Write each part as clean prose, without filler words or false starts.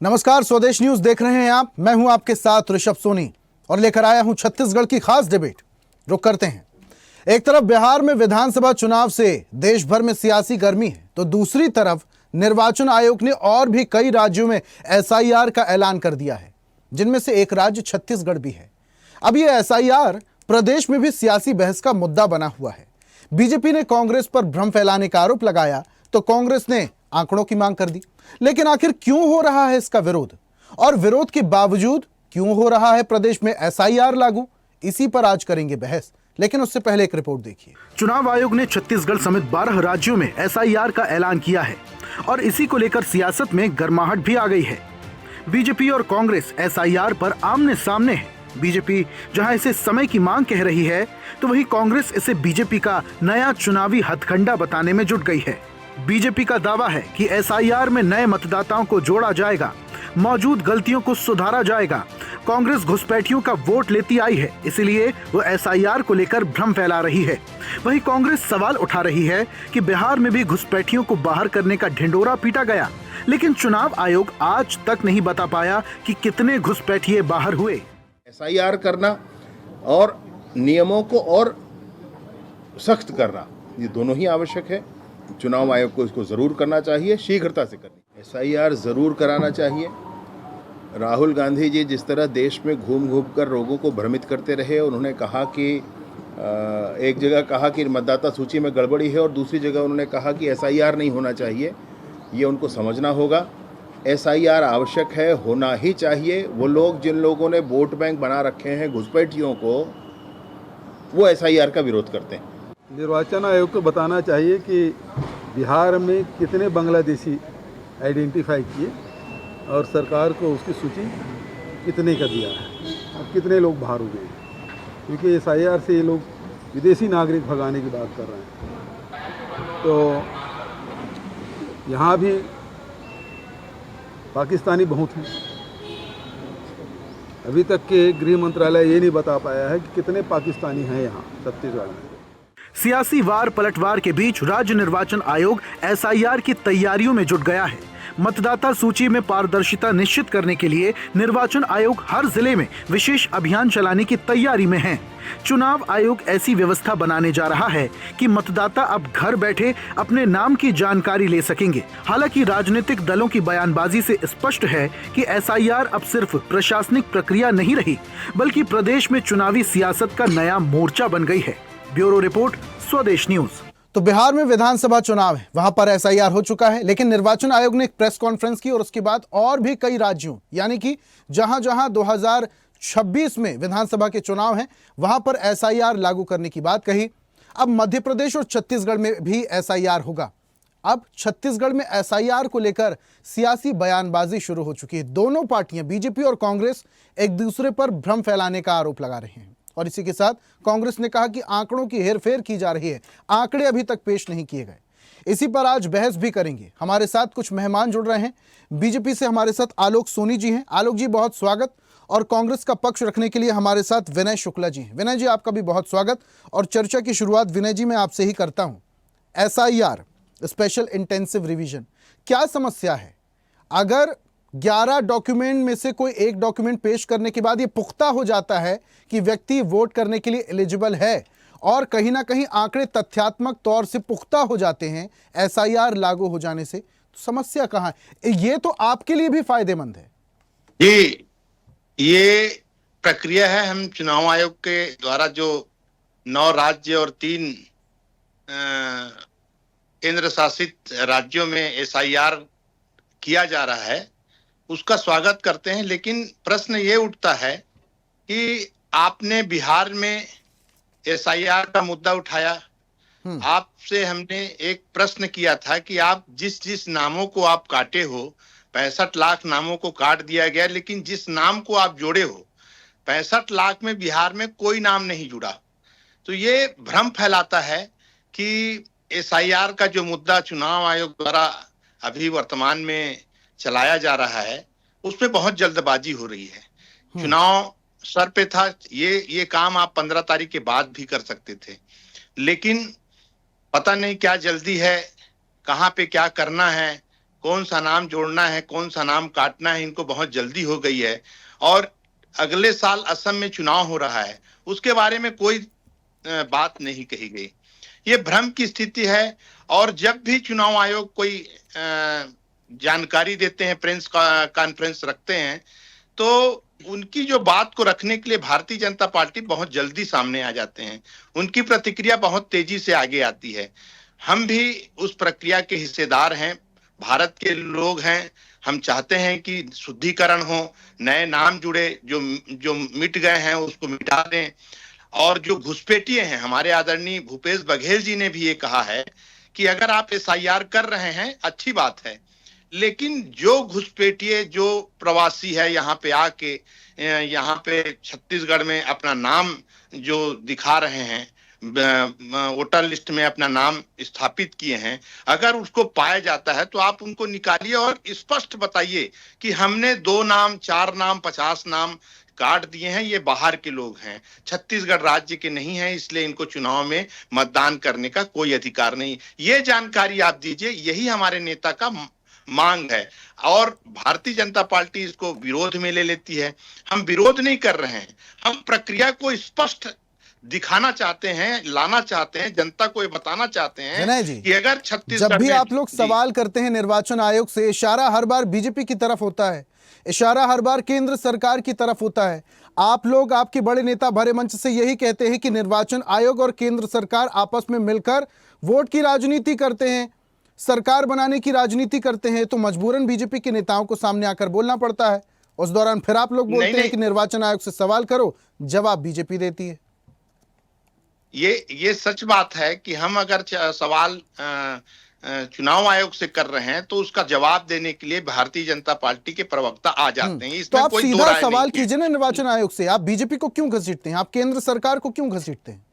नमस्कार, स्वदेश न्यूज देख रहे हैं आप। मैं हूं आपके साथ ऋषभ सोनी और लेकर आया हूं छत्तीसगढ़ की खास डिबेट। रुक करते हैं। एक तरफ बिहार में विधानसभा चुनाव से देश भर में सियासी गर्मी है, तो दूसरी तरफ निर्वाचन आयोग ने और भी कई राज्यों में एसआईआर का ऐलान कर दिया है, जिनमें से एक राज्य छत्तीसगढ़ भी है। अब यह एसआईआर प्रदेश में भी सियासी बहस का मुद्दा बना हुआ है। बीजेपी ने कांग्रेस पर भ्रम फैलाने का आरोप लगाया तो कांग्रेस ने आंकड़ों की मांग कर दी। लेकिन आखिर क्यों हो रहा है इसका विरोध, और विरोध के बावजूद क्यों हो रहा है प्रदेश में एसआईआर लागू? इसी पर आज करेंगे बहस, लेकिन उससे पहले एक रिपोर्ट देखिए। चुनाव आयोग ने छत्तीसगढ़ समेत 12 राज्यों में एसआईआर का ऐलान किया है और इसी को लेकर सियासत में गर्माहट भी आ गई है। बीजेपी और कांग्रेस एसआईआर पर आमने सामने है। बीजेपी जहां इसे समय की मांग कह रही है, तो वहीं कांग्रेस इसे बीजेपी का नया चुनावी हथकंडा बताने में जुट गई है। बीजेपी का दावा है कि एसआईआर में नए मतदाताओं को जोड़ा जाएगा, मौजूद गलतियों को सुधारा जाएगा। कांग्रेस घुसपैठियों का वोट लेती आई है, इसलिए वो एसआईआर को लेकर भ्रम फैला रही है। वहीं कांग्रेस सवाल उठा रही है कि बिहार में भी घुसपैठियों को बाहर करने का ढिंडोरा पीटा गया, लेकिन चुनाव आयोग आज तक नहीं बता पाया कि कितने घुसपैठिए बाहर हुए। एसआईआर करना और नियमों को और सख्त करना, ये दोनों ही आवश्यक है। चुनाव आयोग को इसको ज़रूर करना चाहिए, शीघ्रता से करनी। एसआईआर ज़रूर कराना चाहिए। राहुल गांधी जी जिस तरह देश में घूम घूम कर लोगों को भ्रमित करते रहे, उन्होंने कहा कि एक जगह कहा कि मतदाता सूची में गड़बड़ी है और दूसरी जगह उन्होंने कहा कि एसआईआर नहीं होना चाहिए। ये उनको समझना होगा। एसआईआर आवश्यक है, होना ही चाहिए। वो लोग जिन लोगों ने वोट बैंक बना रखे हैं घुसपैठियों को, वो एसआईआर का विरोध करते हैं। निर्वाचन आयोग को बताना चाहिए कि बिहार में कितने बांग्लादेशी आइडेंटिफाई किए और सरकार को उसकी सूची कितने का दिया है और कितने लोग बाहर हो गए, क्योंकि एसआईआर से ये लोग विदेशी नागरिक भगाने की बात कर रहे हैं। तो यहाँ भी पाकिस्तानी बहुत हैं। अभी तक के गृह मंत्रालय ये नहीं बता पाया है कि कितने पाकिस्तानी हैं यहाँ छत्तीसगढ़ में। सियासी वार पलटवार के बीच राज्य निर्वाचन आयोग एसआईआर की तैयारियों में जुट गया है। मतदाता सूची में पारदर्शिता निश्चित करने के लिए निर्वाचन आयोग हर जिले में विशेष अभियान चलाने की तैयारी में है। चुनाव आयोग ऐसी व्यवस्था बनाने जा रहा है कि मतदाता अब घर बैठे अपने नाम की जानकारी ले सकेंगे। हालांकि राजनीतिक दलों की बयानबाजी से स्पष्ट है कि एसआईआर अब सिर्फ प्रशासनिक प्रक्रिया नहीं रही, बल्कि प्रदेश में चुनावी सियासत का नया मोर्चा बन गई है। ब्यूरो रिपोर्ट, स्वदेश न्यूज। तो बिहार में विधानसभा चुनाव है, वहां पर एसआईआर हो चुका है, लेकिन निर्वाचन आयोग ने एक प्रेस कॉन्फ्रेंस की और उसके बाद और भी कई राज्यों, यानी कि जहां जहां 2026 में विधानसभा के चुनाव हैं, वहां पर एसआईआर लागू करने की बात कही। अब मध्य प्रदेश और छत्तीसगढ़ में भी एसआईआर होगा। अब छत्तीसगढ़ में एसआईआर को लेकर सियासी बयानबाजी शुरू हो चुकी है। दोनों पार्टियां, बीजेपी और कांग्रेस, एक दूसरे पर भ्रम फैलाने का आरोप लगा रहे हैं। और इसी के साथ कांग्रेस ने कहा कि आंकड़ों की हेरफेर की जा रही है, आंकड़े अभी तक पेश नहीं किए गए। इसी पर आज बहस भी करेंगे। हमारे साथ कुछ मेहमान जुड़ रहे हैं। बीजेपी से हमारे साथ आलोक सोनी जी हैं। आलोक जी, बहुत स्वागत। और कांग्रेस का पक्ष रखने के लिए हमारे साथ विनय शुक्ला जी हैं। विनय जी, आपका भी बहुत स्वागत। और चर्चा की शुरुआत विनय जी मैं आपसे ही करता हूं। एसआईआर, स्पेशल इंटेंसिव रिवीजन, क्या समस्या है? अगर 11 डॉक्यूमेंट में से कोई एक डॉक्यूमेंट पेश करने के बाद ये पुख्ता हो जाता है कि व्यक्ति वोट करने के लिए एलिजिबल है और कहीं ना कहीं आंकड़े तथ्यात्मक तौर से पुख्ता हो जाते हैं एसआईआर लागू हो जाने से, तो समस्या कहां है? ये तो आपके लिए भी फायदेमंद है। जी, ये प्रक्रिया है। हम चुनाव आयोग के द्वारा जो 9 राज्य और 3 केंद्र शासित राज्यों में एसआईआर किया जा रहा है, उसका स्वागत करते हैं। लेकिन प्रश्न ये उठता है कि आपने बिहार में एसआईआर का मुद्दा उठाया। आपसे हमने एक प्रश्न किया था कि आप जिस जिस नामों को आप काटे हो, 65 लाख नामों को काट दिया गया, लेकिन जिस नाम को आप जोड़े हो 65 लाख में बिहार में कोई नाम नहीं जुड़ा। तो ये भ्रम फैलाता है कि एसआईआर का जो मुद्दा चुनाव आयोग द्वारा अभी वर्तमान में चलाया जा रहा है, उसमें बहुत जल्दबाजी हो रही है। चुनाव सर पे था, ये काम आप 15 तारीख के बाद भी कर सकते थे, लेकिन पता नहीं क्या जल्दी है, कहां पे क्या करना है, कौन सा नाम जोड़ना है, कौन सा नाम काटना है, इनको बहुत जल्दी हो गई है। और अगले साल असम में चुनाव हो रहा है, उसके बारे में कोई बात नहीं कही गई। ये भ्रम की स्थिति है। और जब भी चुनाव आयोग कोई जानकारी देते हैं, प्रेस कॉन्फ्रेंस रखते हैं, तो उनकी जो बात को रखने के लिए भारतीय जनता पार्टी बहुत जल्दी सामने आ जाते हैं। उनकी प्रतिक्रिया बहुत तेजी से आगे आती है। हम भी उस प्रक्रिया के हिस्सेदार हैं, भारत के लोग हैं। हम चाहते हैं कि शुद्धिकरण हो, नए नाम जुड़े, जो मिट गए हैं उसको मिटा दें। और जो घुसपैठिए हैं, हमारे आदरणीय भूपेश बघेल जी ने भी ये कहा है कि अगर आप एसआईआर कर रहे हैं अच्छी बात है, लेकिन जो घुसपैठिए, जो प्रवासी है, यहाँ पे आके यहाँ पे छत्तीसगढ़ में अपना नाम जो दिखा रहे हैं, वोटर लिस्ट में अपना नाम स्थापित किए हैं, अगर उसको पाया जाता है तो आप उनको निकालिए और स्पष्ट बताइए कि हमने 2 नाम, 4 नाम, 50 नाम काट दिए हैं, ये बाहर के लोग हैं, छत्तीसगढ़ राज्य के नहीं हैं, इसलिए इनको चुनाव में मतदान करने का कोई अधिकार नहीं। ये जानकारी आप दीजिए, यही हमारे नेता का मांग है। और भारतीय जनता पार्टी इसको विरोध में ले लेती है। हम विरोध नहीं कर रहे हैं, हम प्रक्रिया को स्पष्ट दिखाना चाहते हैं, लाना चाहते हैं, जनता को ये बताना चाहते हैं विनय जी, कि अगर छत्तीसगढ़ जब भी में आप लोग सवाल करते हैं निर्वाचन आयोग से, इशारा हर बार बीजेपी की तरफ होता है, इशारा हर बार केंद्र सरकार की तरफ होता है। आप लोग, आपके बड़े नेता भरे मंच से यही कहते हैं कि निर्वाचन आयोग और केंद्र सरकार आपस में मिलकर वोट की राजनीति करते हैं, सरकार बनाने की राजनीति करते हैं, तो मजबूरन बीजेपी के नेताओं को सामने आकर बोलना पड़ता है। उस दौरान फिर आप लोग बोलते हैं कि निर्वाचन आयोग से सवाल करो, जवाब बीजेपी देती है। ये सच बात है कि हम अगर सवाल चुनाव आयोग से कर रहे हैं तो उसका जवाब देने के लिए भारतीय जनता पार्टी के प्रवक्ता आ जाते हैं। तो आप सीधा सवाल कीजिए ना निर्वाचन आयोग से, आप बीजेपी को क्यों घसीटते हैं, आप केंद्र सरकार को क्यों घसीटते हैं?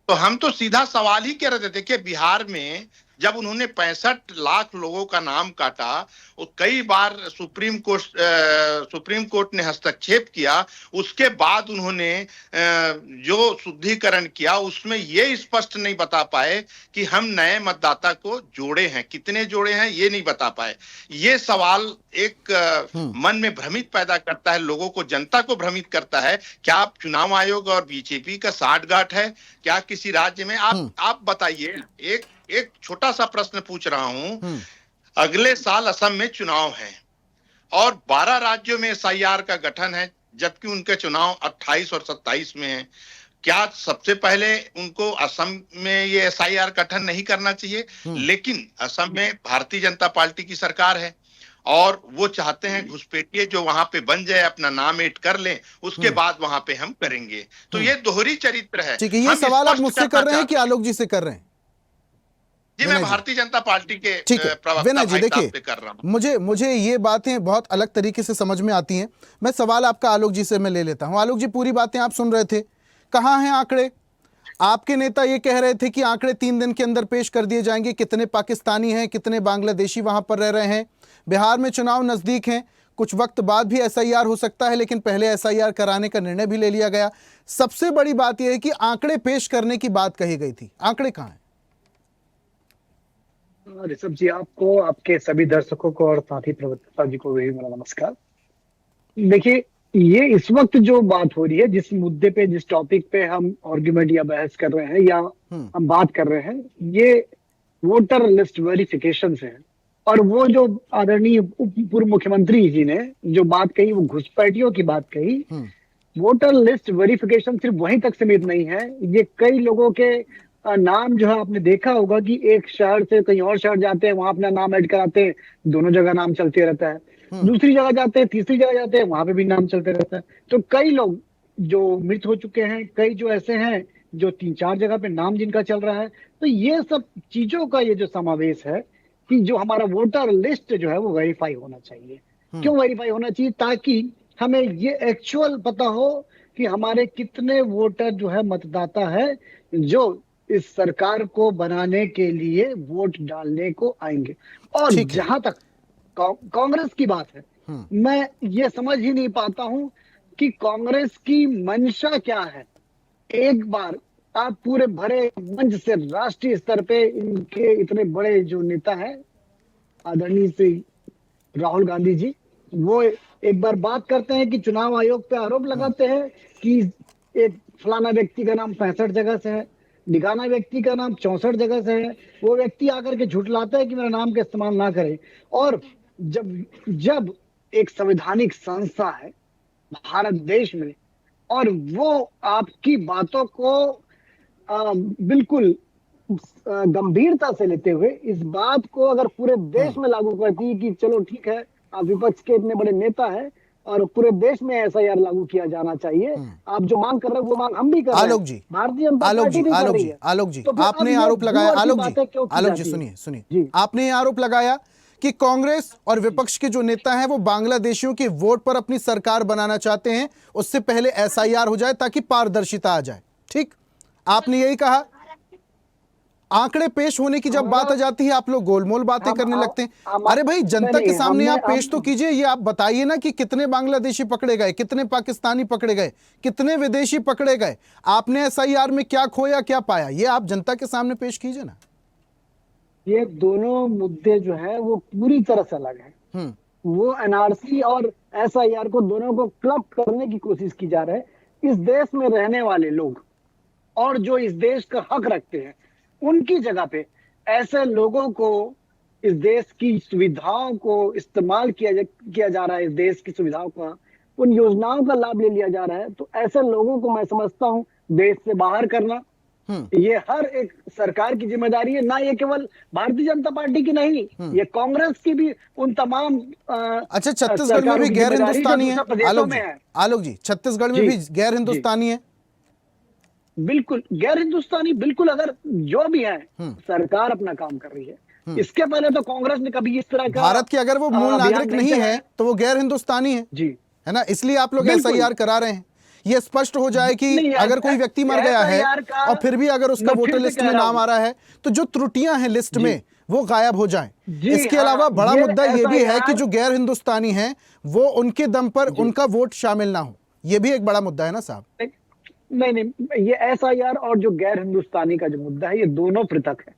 तो हम तो सीधा सवाल ही कह रहे थे। देखिए, बिहार में जब उन्होंने 65 लाख लोगों का नाम काटा, और कई बार सुप्रीम कोर्ट ने हस्तक्षेप किया, उसके बाद उन्होंने जो शुद्धिकरण किया उसमें ये स्पष्ट नहीं बता पाए कि हम नए मतदाता को जोड़े हैं, कितने जोड़े हैं ये नहीं बता पाए। ये सवाल एक मन में भ्रमित पैदा करता है, लोगों को, जनता को भ्रमित करता है। क्या आप चुनाव आयोग और बीजेपी का साठगांठ है क्या किसी राज्य में? आप बताइए। एक छोटा सा प्रश्न पूछ रहा हूं, अगले साल असम में चुनाव है और 12 राज्यों में एसआईआर का गठन है, जबकि उनके चुनाव 28 और 27 में है। क्या सबसे पहले उनको असम में ये एसआईआर गठन नहीं करना चाहिए? लेकिन असम में भारतीय जनता पार्टी की सरकार है और वो चाहते हैं घुसपैठिए जो वहां पे बन जाए, अपना नाम ऐड कर लें, उसके बाद वहां पे हम करेंगे। तो ये दोहरी चरित्र है। ठीक है, ये सवाल आप मुझसे कर रहे हैं कि आलोक जी से कर रहे हैं? जी, मैं भारतीय जनता पार्टी के प्रवक्ता विनय जी, देखिए, कर रहा हूं। मुझे ये बातें बहुत अलग तरीके से समझ में आती हैं। मैं सवाल आपका आलोक जी से मैं ले लेता हूं। आलोक जी, पूरी बातें आप सुन रहे थे, कहां हैं आंकड़े? आपके नेता ये कह रहे थे कि आंकड़े 3 दिन के अंदर पेश कर दिए जाएंगे, कितने पाकिस्तानी हैं, कितने बांग्लादेशी वहां पर रह रहे हैं। बिहार में चुनाव नजदीक हैं, कुछ वक्त बाद भी एसआईआर हो सकता है, लेकिन पहले एसआईआर कराने का निर्णय भी ले लिया गया। सबसे बड़ी बात यह है कि आंकड़े पेश करने की बात कही गई थी, आंकड़े कहां हैं? ऋषभ जी, आपको, आपके सभी दर्शकों को और साथी प्रवक्ता जी को भी मेरा नमस्कार। देखिए, ये इस वक्त जो बात हो रही है, जिस मुद्दे पे, जिस टॉपिक पे हम आर्गुमेंट या बहस कर रहे हैं या हम बात कर रहे हैं, ये वोटर लिस्ट वेरिफिकेशन है। और वो जो आदरणीय पूर्व मुख्यमंत्री जी ने जो बात कही, वो घुसपैठियों की बात कही। वोटर लिस्ट वेरिफिकेशन सिर्फ वहीं तक सीमित नहीं है, ये कई लोगों के नाम जो है, आपने देखा होगा कि एक शहर से कहीं और शहर जाते हैं, वहां अपना नाम ऐड कराते हैं, दोनों जगह नाम चलते रहता है। दूसरी जगह जाते हैं, तीसरी जगह जाते हैं, वहां पे भी नाम चलते रहता है। तो कई लोग जो मृत हो चुके हैं, कई जो ऐसे हैं जो 3-4 जगह पे नाम जिनका चल रहा है। तो ये सब चीजों का ये जो समावेश है कि जो हमारा वोटर लिस्ट जो है वो वेरीफाई होना चाहिए। क्यों वेरीफाई होना चाहिए? ताकि हमें ये एक्चुअल पता हो कि हमारे कितने वोटर जो है, मतदाता है, जो इस सरकार को बनाने के लिए वोट डालने को आएंगे। और जहां तक कांग्रेस की बात है, मैं ये समझ ही नहीं पाता हूं कि कांग्रेस की मंशा क्या है। एक बार आप पूरे भरे मंच से, राष्ट्रीय स्तर पे इनके इतने बड़े जो नेता हैं, आदरणीय श्री राहुल गांधी जी, वो एक बार बात करते हैं कि चुनाव आयोग पे आरोप लगाते हैं कि एक फलाना व्यक्ति का नाम 65 जगह से है, निगाना व्यक्ति का नाम 64 जगह से है। वो व्यक्ति आकर के झुठलाता है कि मेरा नाम का इस्तेमाल ना करें। और जब एक संवैधानिक संस्था है भारत देश में और वो आपकी बातों को बिल्कुल गंभीरता से लेते हुए इस बात को अगर पूरे देश में लागू करती है कि चलो ठीक है, आप विपक्ष के इतने बड़े नेता हैं और पूरे देश में एसआईआर लागू किया जाना चाहिए, आप जो मांग कर रहे हो वो मांग हम भी कर रहे हैं। आलोक जी, भारतीय जनता पार्टी भी कर रही है। आलोक जी, तो फिर आपने अब ये आरोप लगाया, दूर की आलोक बातें क्यों की जी, जाती सुनिए हैं? सुनिए, जी। आपने ये आरोप लगाया कि कांग्रेस और विपक्ष के जो नेता हैं वो बांग्लादेशियों के वोट पर अपनी सरकार बनाना चाहते हैं, उससे पहले एसआईआर हो जाए ताकि पारदर्शिता आ जाए। ठीक, आपने यही कहा। आंकड़े पेश होने की जब बात आ जाती है आप लोग गोलमोल बातें करने लगते हैं। अरे भाई, जनता के सामने आप पेश तो कीजिए, ये आप बताइए ना कि कितने बांग्लादेशी पकड़े गए, कितने पाकिस्तानी पकड़े गए, कितने विदेशी पकड़े गए, आपने एसआईआर में क्या खोया क्या पाया, ये आप जनता के सामने पेश कीजिए ना। ये दोनों मुद्दे जो है वो पूरी तरह से अलग है। वो एनआरसी और एसआईआर को दोनों को क्लब करने की कोशिश की जा रही है। इस देश में रहने वाले लोग और जो इस देश का हक रखते हैं उनकी जगह पे ऐसे लोगों को इस देश की सुविधाओं को इस्तेमाल किया जा रहा है, इस देश की सुविधाओं का, उन योजनाओं का लाभ ले लिया जा रहा है। तो ऐसे लोगों को मैं समझता हूं देश से बाहर करना ये हर एक सरकार की जिम्मेदारी है। ना ये केवल भारतीय जनता पार्टी की नहीं, ये कांग्रेस की भी उन तमाम अच्छा, छत्तीसगढ़ में भी गैर हिंदुस्तानी है आलोक जी, छत्तीसगढ़ में भी गैर हिंदुस्तानी है। बिल्कुल गैर हिंदुस्तानी, बिल्कुल। अगर जो भी है सरकार अपना काम कर रही है। इसके पहले तो कांग्रेस ने कभी इस तरह का भारत के अगर वो मूल नागरिक नहीं है तो वो गैर हिंदुस्तानी है जी, है ना। इसलिए आप लोग एसआईआर करा रहे हैं। ये स्पष्ट हो जाए कि अगर कोई व्यक्ति मर गया है और फिर भी अगर उसका वोटर लिस्ट में नाम आ रहा है तो जो त्रुटियां हैं लिस्ट में वो गायब हो जाएं। इसके अलावा बड़ा मुद्दा ये भी है कि जो गैर हिंदुस्तानी हैं वो उनके दम पर उनका वोट शामिल ना हो, ये भी एक बड़ा मुद्दा है ना साहब। नहीं, ये एसआईआर और जो गैर हिंदुस्तानी का जो मुद्दा है ये दोनों पृथक है।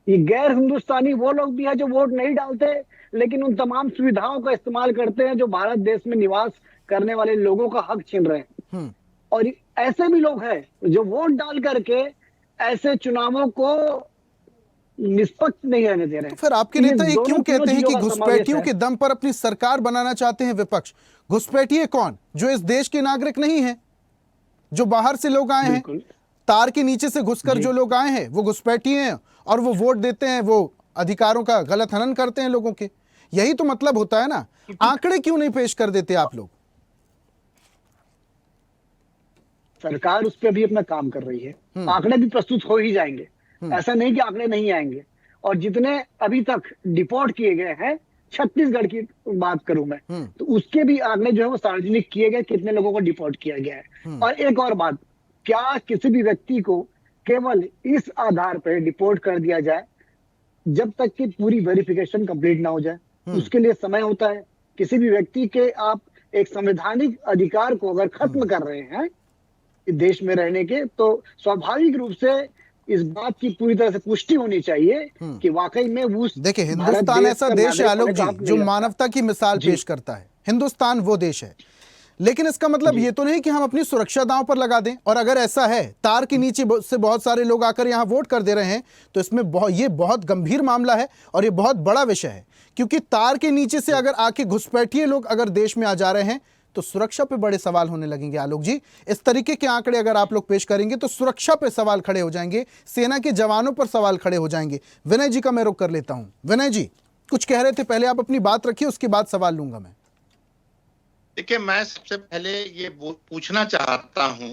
ये गैर हिंदुस्तानी वो लोग भी है जो वोट नहीं डालते लेकिन उन तमाम सुविधाओं का इस्तेमाल करते हैं जो भारत देश में निवास करने वाले लोगों का हक छीन रहे हैं। और ऐसे भी लोग हैं जो वोट डाल करके ऐसे चुनावों को निष्पक्ष नहीं रहने दे रहे हैं। तो फिर आपके नेता ये क्यों कहते हैं कि घुसपैठियों के दम पर अपनी सरकार बनाना चाहते हैं विपक्ष? घुसपैठिए कौन? जो इस देश के नागरिक नहीं है, जो बाहर से लोग आए हैं, तार के नीचे से घुसकर जो लोग आए हैं वो घुसपैठिए हैं और वो वोट देते हैं, वो अधिकारों का गलत हनन करते हैं लोगों के। यही तो मतलब होता है ना। आंकड़े क्यों नहीं पेश कर देते आप लोग? सरकार उस पर भी अपना काम कर रही है, आंकड़े भी प्रस्तुत हो ही जाएंगे। ऐसा नहीं कि आंकड़े नहीं आएंगे। और जितने अभी तक डिपोर्ट किए गए हैं, छत्तीसगढ़ की बात करूं मैं तो उसके भी आंकड़े जो है वो सार्वजनिक किए गए, कितने लोगों को डिपोर्ट किया गया है। और एक और बात, क्या किसी भी व्यक्ति को केवल इस आधार पर डिपोर्ट कर दिया जाए जब तक कि पूरी वेरिफिकेशन कंप्लीट ना हो जाए? उसके लिए समय होता है। किसी भी व्यक्ति के आप एक संवैधानिक अधिकार को अगर खत्म कर रहे हैं देश में रहने के, तो स्वाभाविक रूप से इस बात की पूरी तरह से पुष्टि होनी चाहिए कि वाकई में वो देखिए, हिंदुस्तान ऐसा देश है आलोक जी जो मानवता की मिसाल पेश करता है। हिंदुस्तान वो देश है, लेकिन इसका मतलब ये तो नहीं कि हम अपनी सुरक्षा दांव पर लगा दें। और अगर ऐसा है, तार के नीचे से बहुत सारे लोग आकर यहाँ वोट कर दे रहे हैं, तो इसमें ये बहुत गंभीर मामला है और ये बहुत बड़ा विषय है। क्योंकि तार के नीचे से अगर आके घुसपैठिए लोग अगर देश में आ जा रहे हैं तो सुरक्षा पे बड़े सवाल होने लगेंगे आलोक जी। इस तरीके के आंकड़े अगर आप लोग पेश करेंगे तो सुरक्षा पे सवाल खड़े हो जाएंगे, सेना के जवानों पर सवाल खड़े हो जाएंगे। विनय जी का मैं रुख कर लेता हूं। विनय जी कुछ कह रहे थे, पहले आप अपनी बात रखिए, उसके बाद सवाल लूंगा मैं। देखिए, मैं सबसे पहले ये पूछना चाहता हूं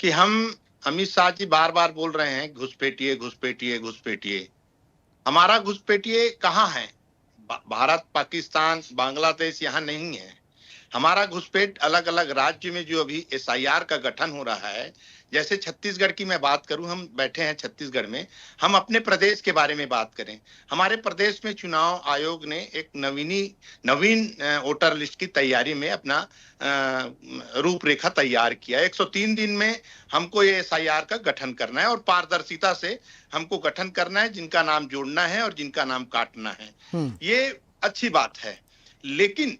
कि हम अमित शाह जी बार बार बोल रहे हैं घुसपैठिए घुसपैठिए घुसपैठिए। हमारा घुसपैठिए कहाँ है? भारत, पाकिस्तान, बांग्लादेश यहाँ नहीं है। हमारा घुसपैठ अलग अलग राज्य में जो अभी एसआईआर का गठन हो रहा है, जैसे छत्तीसगढ़ की मैं बात करूं, हम बैठे हैं छत्तीसगढ़ में, हम अपने प्रदेश के बारे में बात करें। हमारे प्रदेश में चुनाव आयोग ने एक नवीन वोटर लिस्ट की तैयारी में अपना रूपरेखा तैयार किया। 103 दिन में हमको ये एसआईआर का गठन करना है और पारदर्शिता से हमको गठन करना है, जिनका नाम जोड़ना है और जिनका नाम काटना है। ये अच्छी बात है, लेकिन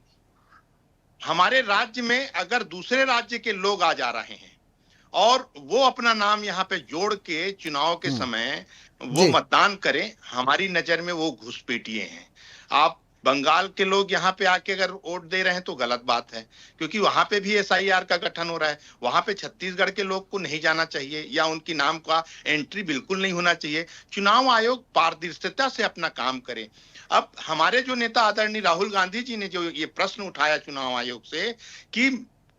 हमारे राज्य में अगर दूसरे राज्य के लोग आ जा रहे हैं और वो अपना नाम यहाँ पे जोड़ के चुनाव के समय वो मतदान करें, हमारी नजर में वो घुसपैठिए हैं। आप बंगाल के लोग यहाँ पे आके अगर वोट दे रहे हैं तो गलत बात है, क्योंकि वहां पे भी एसआईआर का गठन हो रहा है। वहां पे छत्तीसगढ़ के लोग को नहीं जाना चाहिए या उनकी नाम का एंट्री बिल्कुल नहीं होना चाहिए। चुनाव आयोग पारदर्शिता से अपना काम करे। अब हमारे जो नेता आदरणीय राहुल गांधी जी ने जो ये प्रश्न उठाया चुनाव आयोग से कि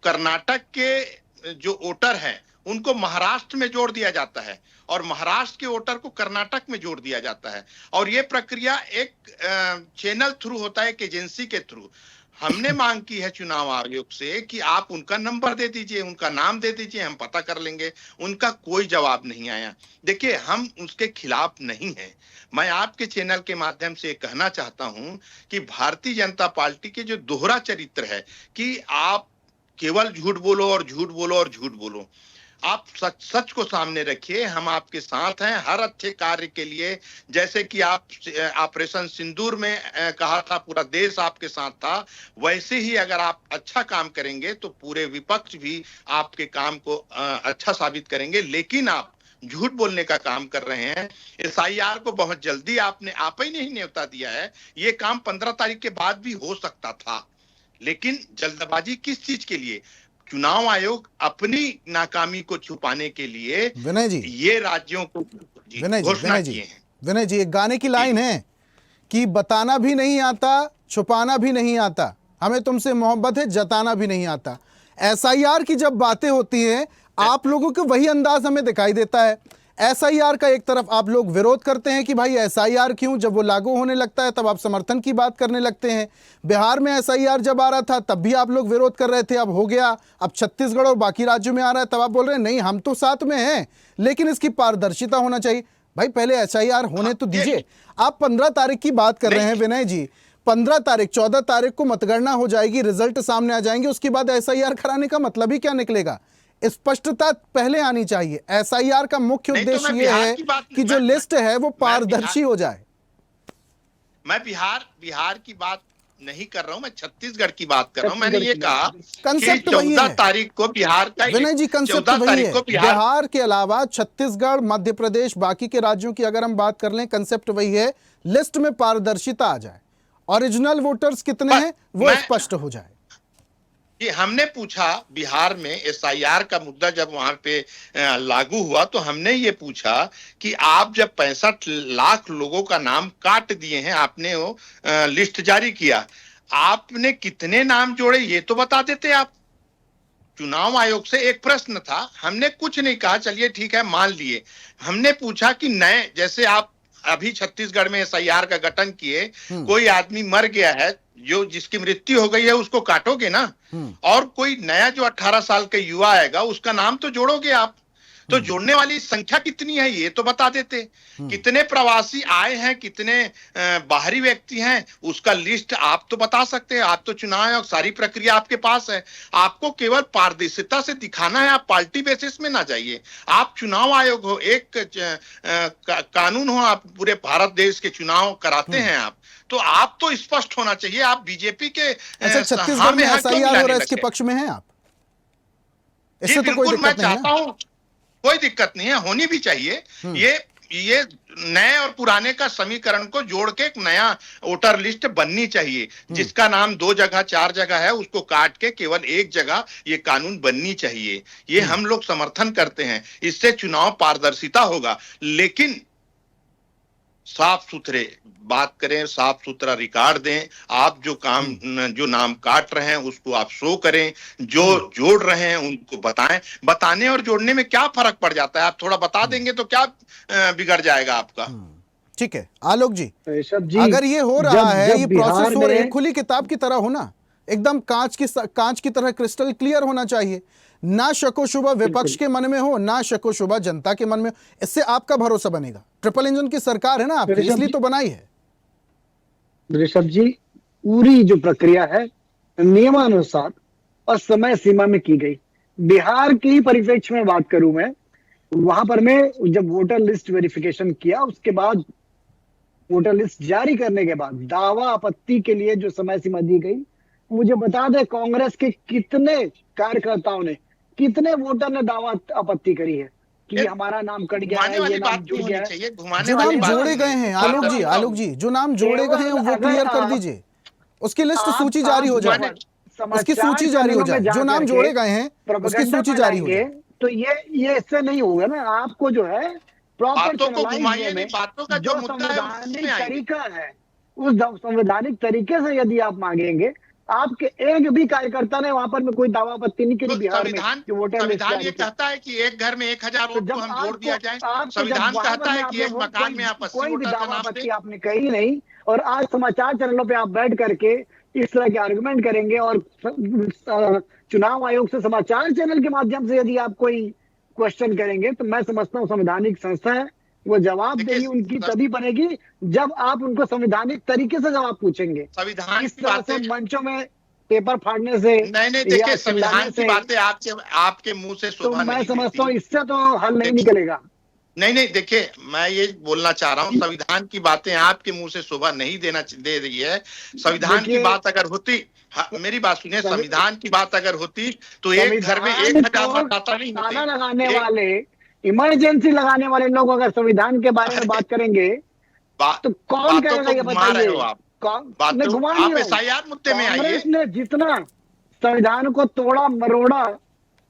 कर्नाटक के जो वोटर हैं उनको महाराष्ट्र में जोड़ दिया जाता है और महाराष्ट्र के वोटर को कर्नाटक में जोड़ दिया जाता है, और ये प्रक्रिया एक चैनल थ्रू होता है, एक एजेंसी के थ्रू। हमने मांग की है चुनाव आयोग से कि आप उनका नंबर दे दीजिए, उनका नाम दे दीजिए, हम पता कर लेंगे। उनका कोई जवाब नहीं आया। देखिए, हम उसके खिलाफ नहीं हैं। मैं आपके चैनल के माध्यम से कहना चाहता हूं कि भारतीय जनता पार्टी के जो दोहरा चरित्र है कि आप केवल झूठ बोलो और झूठ बोलो और झूठ बोलो, आप सच को सामने रखिए। हम आपके साथ हैं हर अच्छे कार्य के लिए। जैसे कि आप ऑपरेशन सिंदूर में कहा था पूरा देश आपके साथ था, वैसे ही अगर आप अच्छा काम करेंगे तो पूरे विपक्ष भी आपके काम को अच्छा साबित करेंगे। लेकिन आप झूठ बोलने का काम कर रहे हैं। एसआईआर को बहुत जल्दी आप ही नहीं न्योता दिया है। ये काम 15 तारीख के बाद भी हो सकता था, लेकिन जल्दबाजी किस चीज के लिए? चुनाव आयोग अपनी नाकामी को छुपाने के लिए विनय जी, ये राज्यों को घोषणा किए हैं। विनय जी, एक गाने की लाइन है कि बताना भी नहीं आता, छुपाना भी नहीं आता, हमें तुमसे मोहब्बत है, जताना भी नहीं आता। एसआईआर की जब बातें होती हैं, आप लोगों के वही अंदाज हमें दिखाई देता है। एसआईआर का एक तरफ आप लोग विरोध करते हैं कि भाई एसआईआर क्यों, जब वो लागू होने लगता है तब आप समर्थन की बात करने लगते हैं। बिहार में एसआईआर जब आ रहा था तब भी आप लोग विरोध कर रहे थे, अब हो गया, अब छत्तीसगढ़ और बाकी राज्यों में आ रहा है तब आप बोल रहे हैं नहीं हम तो साथ में हैं, लेकिन इसकी पारदर्शिता होना चाहिए। भाई पहले एसआईआर होने तो दीजिए। आप 15 तारीख की बात कर रहे हैं विनय जी, 15 तारीख 14 तारीख को मतगणना हो जाएगी, रिजल्ट सामने आ जाएंगे, उसके बाद एसआईआर कराने का मतलब ही क्या निकलेगा? स्पष्टता पहले आनी चाहिए। एसआईआर का मुख्य उद्देश्य यह है कि जो लिस्ट है वो पारदर्शी हो जाए। मैं बिहार की बात नहीं कर रहा हूं, मैं छत्तीसगढ़ की बात कर रहा हूं। मैंने ये कहा कंसेप्ट वही है। 14 तारीख को बिहार का, विनय जी कंसेप्ट वही है। बिहार के अलावा छत्तीसगढ़, मध्य प्रदेश, बाकी के राज्यों की अगर हम बात कर लें, कंसेप्ट वही है, लिस्ट में पारदर्शिता आ जाए, ओरिजिनल वोटर्स कितने हैं वो स्पष्ट हो जाए। ये हमने पूछा बिहार में एसआईआर का मुद्दा जब वहां पे लागू हुआ तो हमने ये पूछा कि आप जब 65 लाख लोगों का नाम काट दिए हैं, आपने वो लिस्ट जारी किया, आपने कितने नाम जोड़े ये तो बता देते आप। चुनाव आयोग से एक प्रश्न था, हमने कुछ नहीं कहा, चलिए ठीक है मान लिए। हमने पूछा कि नए, जैसे आप अभी छत्तीसगढ़ में एसआईआर का गठन किए, कोई आदमी मर गया है, जो जिसकी मृत्यु हो गई है उसको काटोगे ना, और कोई नया जो 18 साल का युवा आएगा उसका नाम तो जोड़ोगे आप। तो जोड़ने वाली संख्या कितनी है ये तो बता देते। कितने प्रवासी आए हैं, कितने बाहरी व्यक्ति हैं, उसका लिस्ट आप तो बता सकते हैं। आप तो चुनाव आयोग, सारी प्रक्रिया आपके पास है। आपको केवल पारदर्शिता से दिखाना है, आप पार्टी बेसिस में ना जाइए। आप चुनाव आयोग हो, एक कानून हो, आप पूरे भारत देश के चुनाव कराते हैं आप, तो आप तो स्पष्ट होना चाहिए। आप बीजेपी के छत्तीसगढ़ में एसआईआर हो रहा है, इसके पक्ष में हैं आप? इससे तो कोई दिक्कत नहीं है। कोई दिक्कत नहीं है, होनी भी चाहिए। ये नए और पुराने का समीकरण को जोड़ के एक नया वोटर लिस्ट बननी चाहिए, जिसका नाम 2 जगह 4 जगह है उसको काट के केवल एक जगह ये कानून बननी चाहिए। ये हम लोग समर्थन करते हैं, इससे चुनाव पारदर्शिता होगा। लेकिन साफ सुथरे बात करें, साफ सुथरा रिकॉर्ड दें। आप जो नाम काट रहे हैं उसको आप शो करें, जो जोड़ रहे हैं उनको बताएं। बताने और जोड़ने में क्या फर्क पड़ जाता है? आप थोड़ा बता देंगे तो क्या बिगड़ जाएगा आपका? ठीक है आलोक जी, अगर ये हो रहा है, ये प्रोसेस हो रही है, खुली किताब की तरह हो ना, एकदम कांच की तरह क्रिस्टल क्लियर होना चाहिए। ना शको शुबा विपक्ष के मन में हो, ना शको शुबा जनता के मन में हो। इससे आपका भरोसा बनेगा। ट्रिपल इंजन की सरकार है ना आपकी, इसलिए तो बनाई है। ऋषभ जी, पूरी जो प्रक्रिया है नियमानुसार और समय सीमा में की गई। बिहार के ही परिप्रेक्ष्य में बात करूं मैं, वहां पर मैं जब वोटर लिस्ट वेरिफिकेशन किया, उसके बाद वोटर लिस्ट जारी करने के बाद दावा आपत्ति के लिए जो समय सीमा दी गई, मुझे बता दे कांग्रेस के कितने कार्यकर्ताओं ने, कितने वोटर ने दावा आपत्ति करी है कि हमारा नाम कट गया है, ये नाम जुड़ गया है। जो नाम जोड़े गए हैं आलोक जी, जो नाम जोड़े गए हैं वो क्लियर कर दीजिए। उसकी लिस्ट सूची जारी हो जाए, उसकी सूची जारी हो जाए। जो नाम जोड़े गए हैं उसकी सूची जारी हो जाए। तो ये इससे नहीं होगा ना। आपको जो है प्रॉपर बातों का जो संवैधानिक तरीका है, उस संवैधानिक तरीके से यदि आप मांगेंगे, आपके एक भी कार्यकर्ता ने वहां पर में कोई दावा आपत्ति नहीं करी। बिहार में संविधान ये कहता है कि एक घर में 1000 वोट को हम जोड़ दिया जाए। संविधान कहता है कि एक मकान में आप 80 वोटर का नाम दें। आपने कही नहीं, और आज समाचार चैनलों पे आप बैठ करके इस तरह के आर्गुमेंट करेंगे, और चुनाव आयोग से समाचार चैनल के माध्यम से यदि आप कोई क्वेश्चन करेंगे, तो मैं समझता हूँ संवैधानिक संस्था है, वो जवाबदेही उनकी तभी बनेगी जब आप उनको संवैधानिक तरीके से जवाब पूछेंगे। संविधान इस तरह से मंचों में पेपर फाड़ने से नहीं देखिए, संविधान की बातें आपके मुंह से शोभा नहीं। मैं समझता हूँ इससे तो हल नहीं निकलेगा। नहीं देखिए, मैं ये बोलना चाह रहा हूँ, संविधान की बातें आपके मुंह से शोभा नहीं दे रही है। संविधान की बात अगर होती, मेरी बात सुनिए, संविधान की बात अगर होती तो एक घर में 1000 मतदाता नहीं होते। लगाने वाले, इमरजेंसी लगाने वाले लोग अगर संविधान के बारे में बात करेंगे तो कौन करेगा ये बताइए। आप एसआईआर मुद्दे में आइए। कांग्रेस ने जितना संविधान को तोड़ा मरोड़ा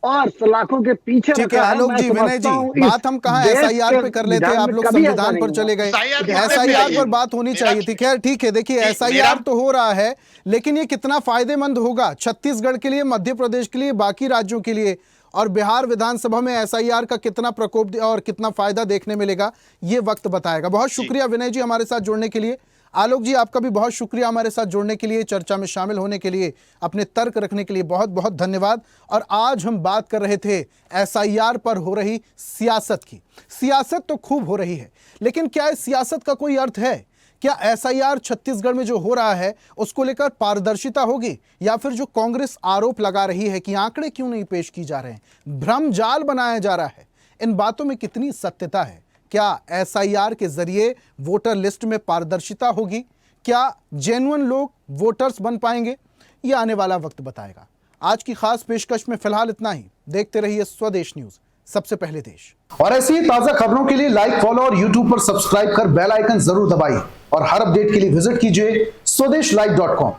और सलाखों के पीछे ठीक है आलोक जी, विनय जी, बात हम कहाँ एसआईआर पे कर लेते हैं, आप लोग संविधान पर चले गए। एसआईआर पर बात होनी चाहिए थी। खैर ठीक है, देखिए एसआईआर तो हो रहा है, लेकिन ये कितना फायदेमंद होगा छत्तीसगढ़ के लिए, मध्य प्रदेश के लिए, बाकी राज्यों के लिए, और बिहार विधानसभा में एसआईआर का कितना प्रकोप और कितना फायदा देखने मिलेगा, ये वक्त बताएगा। बहुत शुक्रिया विनय जी हमारे साथ जुड़ने के लिए। आलोक जी आपका भी बहुत शुक्रिया हमारे साथ जुड़ने के लिए, चर्चा में शामिल होने के लिए, अपने तर्क रखने के लिए बहुत बहुत धन्यवाद। और आज हम बात कर रहे थे एसआईआर पर हो रही सियासत की। सियासत तो खूब हो रही है, लेकिन क्या इस सियासत का कोई अर्थ है? क्या एसआईआर छत्तीसगढ़ में जो हो रहा है उसको लेकर पारदर्शिता होगी, या फिर जो कांग्रेस आरोप लगा रही है कि आंकड़े क्यों नहीं पेश की जा रहे हैं, भ्रम जाल बनाया जा रहा है, इन बातों में कितनी सत्यता है? क्या एसआईआर के जरिए वोटर लिस्ट में पारदर्शिता होगी? क्या जेन्युइन लोग वोटर्स बन पाएंगे? ये आने वाला वक्त बताएगा। आज की खास पेशकश में फिलहाल इतना ही। देखते रहिए स्वदेश न्यूज, सबसे पहले देश। और ऐसी ही ताजा खबरों के लिए लाइक, फॉलो और यूट्यूब पर सब्सक्राइब कर बेल आइकन जरूर दबाइए, और हर अपडेट के लिए विजिट कीजिए स्वदेशलाइव.com।